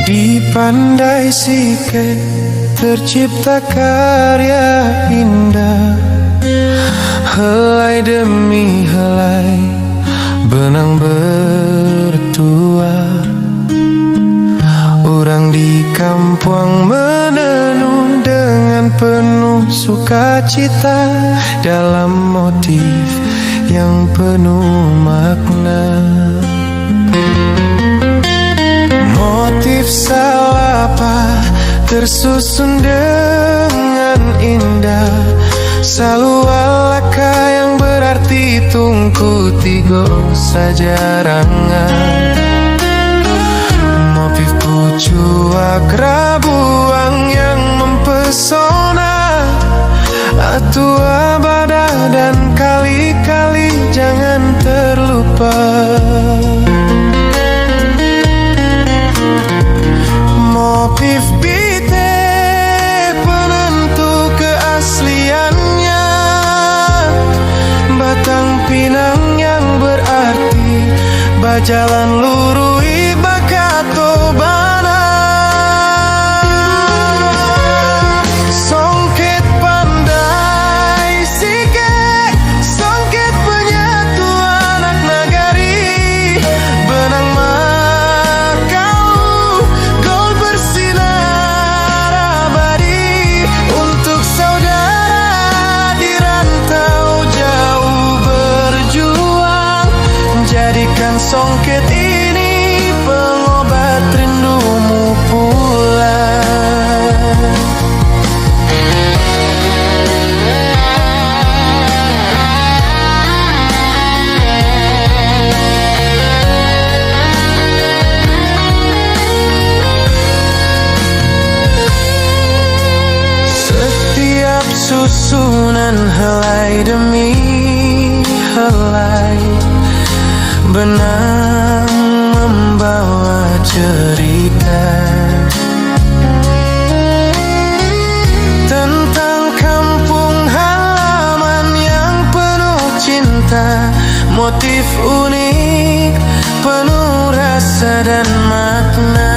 Di pandai sike tercipta karya indah, helai demi helai benang bertua. Orang di kampung menenun dengan penuh sukacita dalam motif yang penuh makna. Motif salapa tersusun dengan indah, selalu alaka yang berarti tungku tigo sajarangan. Motif pucuak rabuang yang mempesona, atua badah dan kali-kali jangan terlupa. Motif bite penentu keasliannya, batang pinang yang berarti bajalan lurui bakato bana. Songket pandai sike, songket penyatu anak nagari, benang makau gol bersinar abadi untuk saudara di rantau jauh berjuang. Jadikan songket ini pengobat rindumu pulang. Setiap susunan helai demi helai benang membawa cerita tentang kampung halaman yang penuh cinta. Motif unik penuh rasa dan makna.